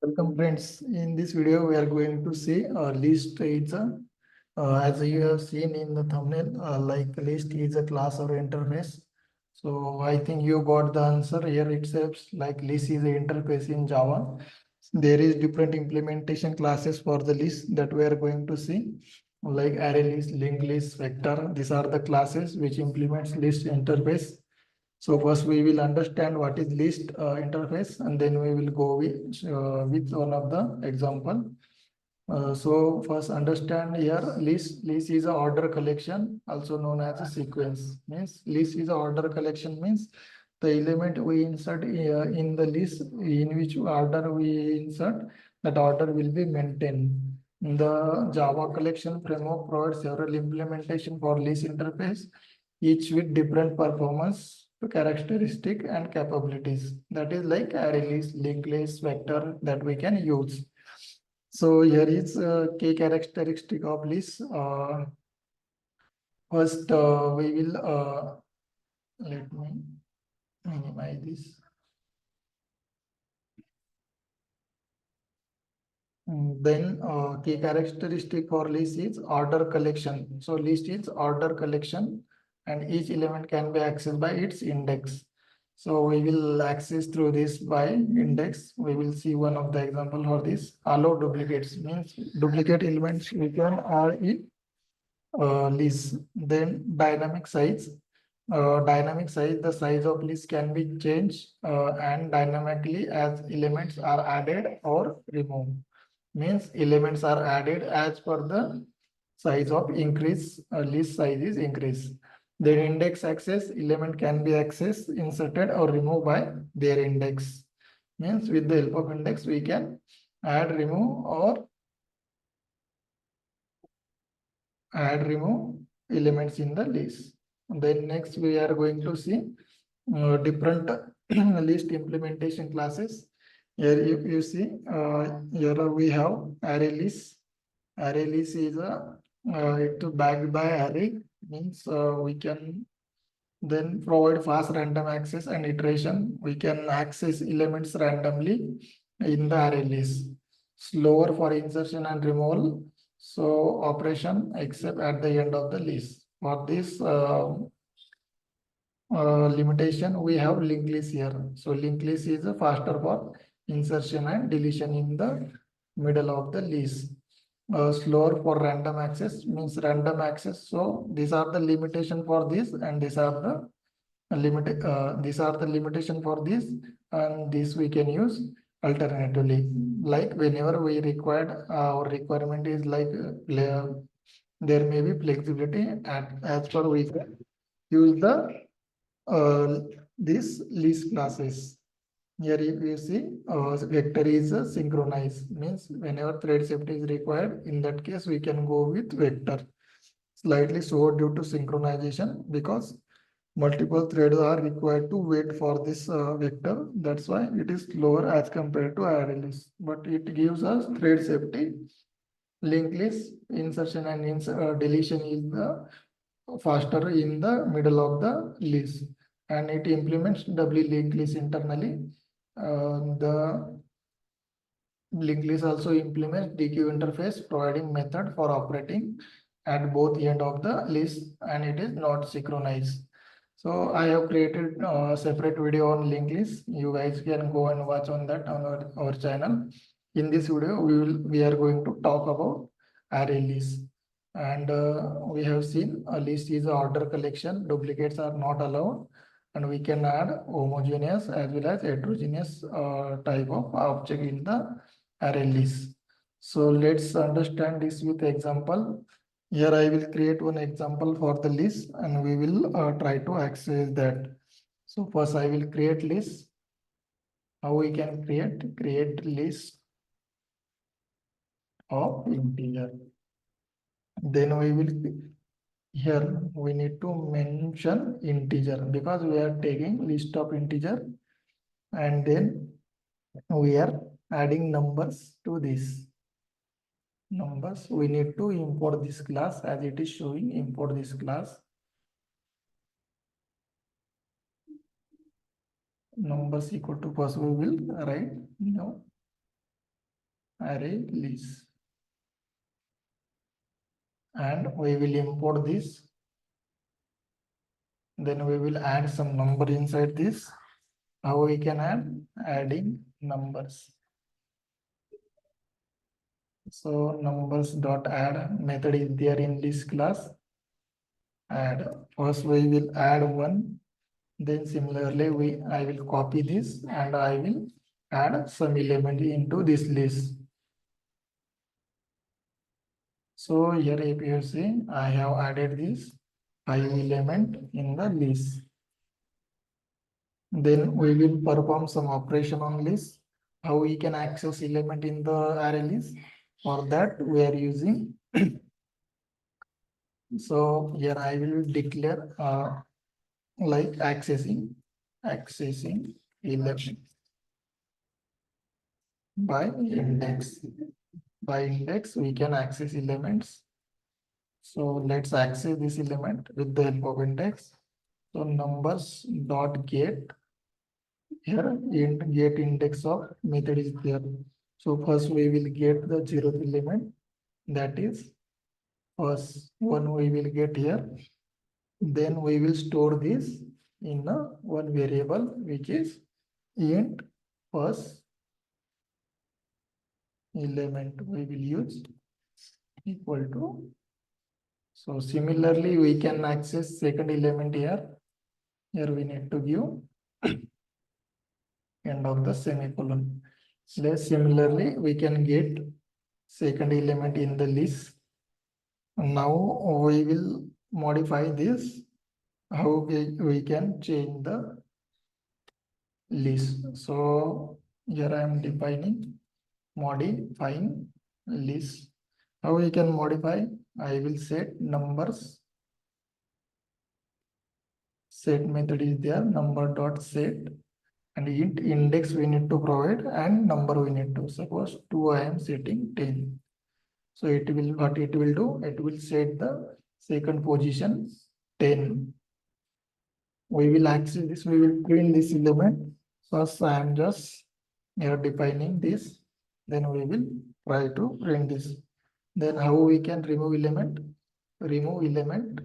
Welcome friends. In this video, we are going to see a list is as you have seen in the thumbnail, like list is a class or interface. So I think you got the answer here itself. Like list is an interface in Java. There is different implementation classes for the list that we are going to see, like array list, linked list, vector. These are the classes which implements list interface. So first we will understand what is list interface, and then we will go with one of the example. So first understand here list. List is a order collection, also known as a sequence. Means list is a order collection means the element we insert in the list, in which order we insert, that order will be maintained. The Java collection framework provides several implementation for list interface, each with different performance characteristic and capabilities. That is like array list, linked list, vector that we can use. So here is key characteristic of list. First, we will let me minimize this. Then key characteristic for list is order collection. So list is order collection, and each element can be accessed by its index. So we will access through this by index. We will see one of the example for this. Allow duplicates means duplicate elements we can add in list. Then dynamic size. Dynamic size, the size of list can be changed and dynamically as elements are added or removed. Means elements are added as per the size of increase, list size is increased. Then index access, element can be accessed, inserted or removed by their index. Means with the help of index, we can add, remove or remove elements in the list. And then next we are going to see different list implementation classes. Here you see here we have array list. Array list is a it backed by array, means we can then provide fast random access and iteration. We can access elements randomly in the array list. Slower for insertion and removal. So operation except at the end of the list. For this limitation, we have linked list here. So linked list is faster for insertion and deletion in the middle of the list. Slower for random access means random access. So these are the limitation for this, and these are the limitation for this, and this we can use alternatively. Like whenever we required our requirement is like there may be flexibility at as per we can use the uh, this list classes. Here if you see vector is synchronized means whenever thread safety is required, in that case we can go with vector. Slightly slower due to synchronization because multiple threads are required to wait for this vector. That's why it is slower as compared to array list, but it gives us thread safety. Linked list insertion and deletion is the faster in the middle of the list, and it implements doubly linked list internally. The linked list also implements DQ interface, providing method for operating at both end of the list, and it is not synchronized. So I have created a separate video on linked list. You guys can go and watch on that on our channel. In this video, we are going to talk about array list. And we have seen a list is an order collection. Duplicates are not allowed, and we can add homogeneous as well as heterogeneous type of object in the array list. So let's understand this with example. Here I will create one example for the list, and we will try to access that. So first I will create list. How we can create list of integer. Then we will here we need to mention integer because we are taking list of integer, and then we are adding numbers to this. Numbers, we need to import this class as it is showing. Import this class. Numbers equal to, first we will write no array list, and we will import this. Then we will add some number inside this. How we can adding numbers. So numbers dot add method is there in this class. Add first we will add one. Then similarly I will copy this and I will add some element into this list. So here if you see I have added this 5 element in the list. Then we will perform some operation on list. How we can access element in the array list. For that we are using so here I will declare like accessing element by index. By index we can access elements. So let's access this element with the help of index. So numbers dot get, here get index of method is there. So first we will get the 0th element, that is first one we will get here. Then we will store this in a one variable which is int first element we will use equal to. So similarly we can access second element here. Here we need to give end of the semicolon. Similarly we can get second element in the list. Now we will modify this. How we can change the list. So here I am defining modifying list. How we can modify? I will set numbers. Set method is there, number dot set, and int index we need to provide and number we need to. Suppose 2 I am setting 10. So it will what it will do? It will set the second position 10. We will access this, we will print this element. First I am just here defining this, then we will try to print this. Then how we can remove element? Remove element.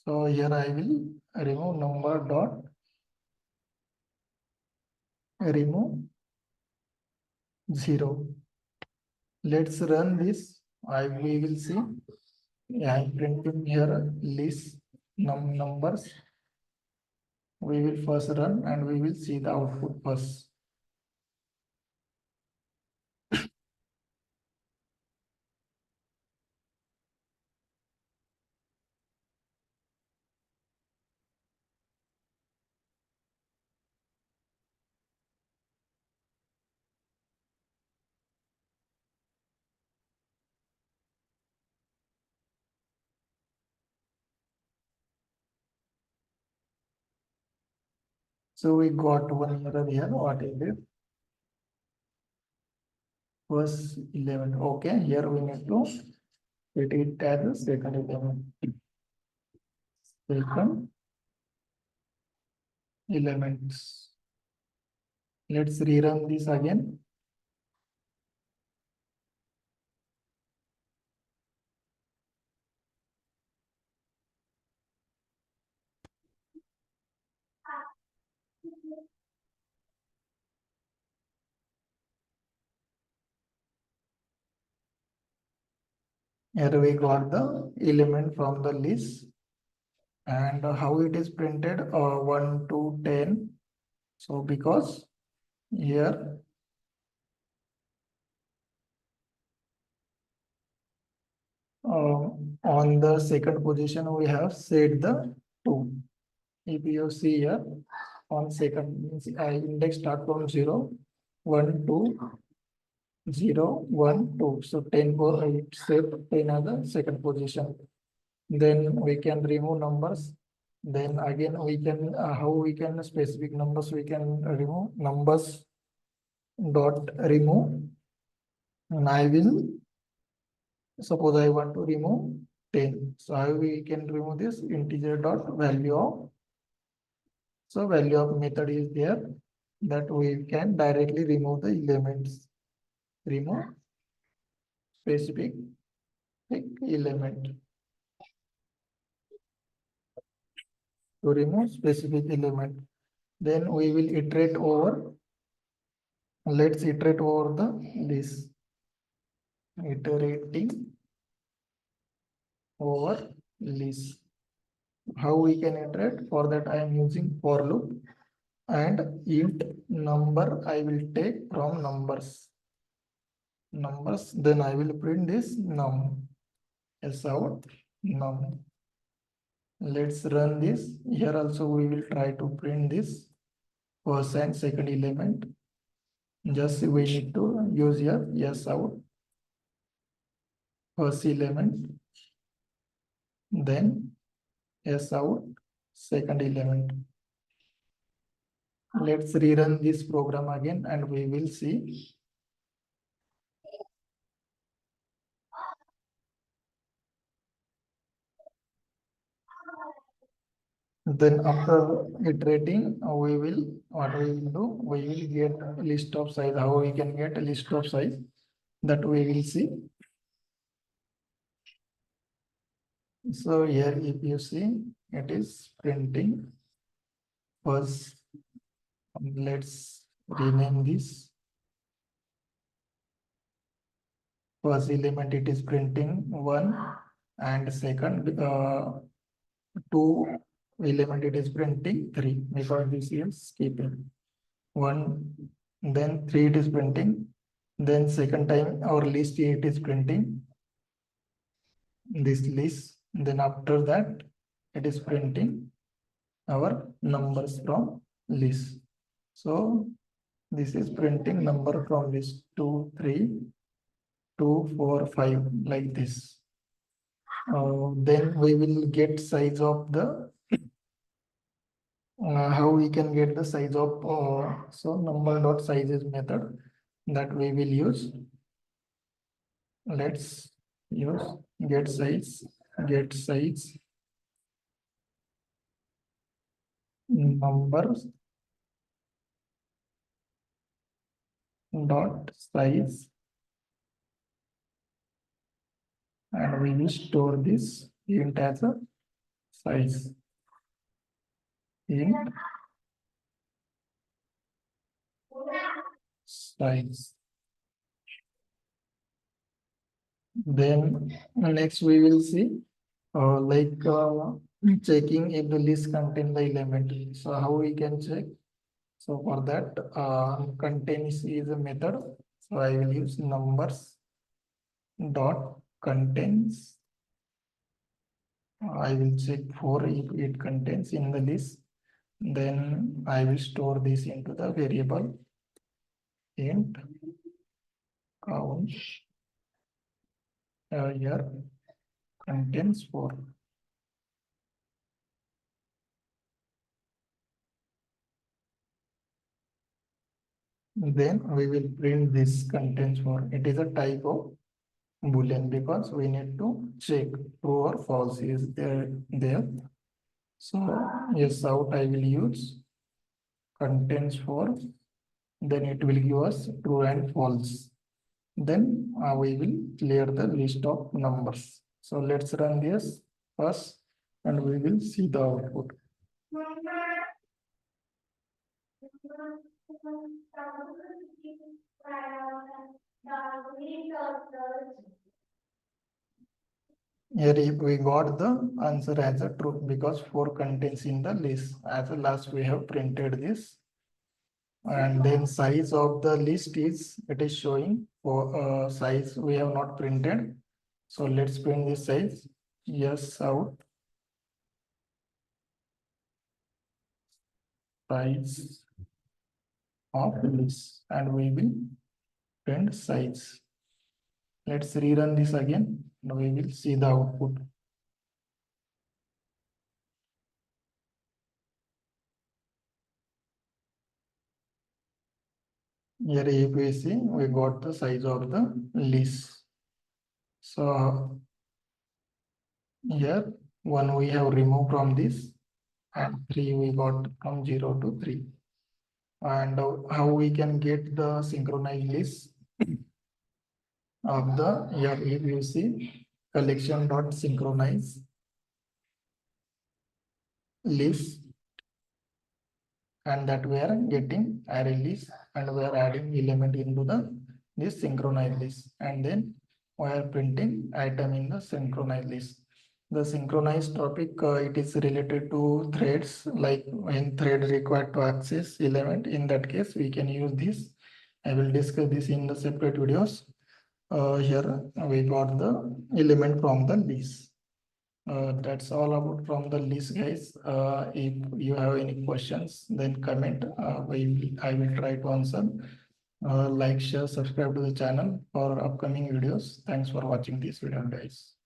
So here I will remove number dot remove 0. Let's run this. We will see. I am printing here list numbers. We will first run and we will see the output first. So we got one error here. What is it? First 11. Okay, here we need to set it as a second element. Second elements. Let's rerun this again. Here we got the element from the list and how it is printed 1 to 10. So because here on the second position we have set the 2. If you see here on second index start from 0, 1, 2, 0, 1, 2. So 10 for it set 10 as the second position. Then we can remove numbers. Then again we can how we can specific numbers we can remove numbers dot remove, and I will suppose I want to remove 10. So how we can remove this integer dot value of So value of method is there that we can directly remove the elements. Remove specific element. To remove specific element, then we will iterate over. Let's iterate over the this. Iterating over list. How we can iterate? For that I am using for loop and int number I will take from numbers. Then I will print this num. S out num. Let's run this. Here also we will try to print this first and second element. Just we need to use here yes out first element, then yes out second element. Let's rerun this program again and we will see. Then after iterating, we will what we will do, we will get a list of size. How we can get a list of size, that we will see. So here if you see, it is printing first. Let's rename this. First element it is printing 1 and second 2 element it is printing 3 because this is skipping 1, then 3 it is printing, then second time our list it is printing this list, then after that it is printing our numbers from list. So this is printing number from list 2, 3, 2, 4, 5 like this. Then we will get size of the how we can get the size of so number dot sizes method that we will use. Let's use get size numbers dot size, and we will store this int as a size int size. Then next we will see checking if the list contain the element. So how we can check? So for that contains is a method. So I will use numbers dot contains. I will check for if it contains in the list. Then I will store this into the variable int count. Here contains 4. Then we will print this contains 4. It is a type of boolean because we need to check true or false is there. So yes out I will use contains 4. Then it will give us true and false. Then we will clear the list of numbers. So let's run this first and we will see the output. Here we got the answer as a true because 4 contains in the list. As a last we have printed this. And then size of the list is it is showing for size we have not printed. So let's print this size. Yes out size of list and we will print size. Let's rerun this again and we will see the output. Here if we see we got the size of the list. So here one we have removed from this and 3 we got from 0 to 3. And how we can get the synchronized list of the, here if you see collection dot synchronize list, and that we are getting array list and we are adding element into the this synchronized list, and then we are printing item in the synchronized list. The synchronized topic, it is related to threads, like when thread required to access element, in that case we can use this. I will discuss this in the separate videos. Here we got the element from the list. That's all about from the list, guys. If you have any questions, then comment. I will try to answer. Like, share, subscribe to the channel for upcoming videos. Thanks for watching this video, guys.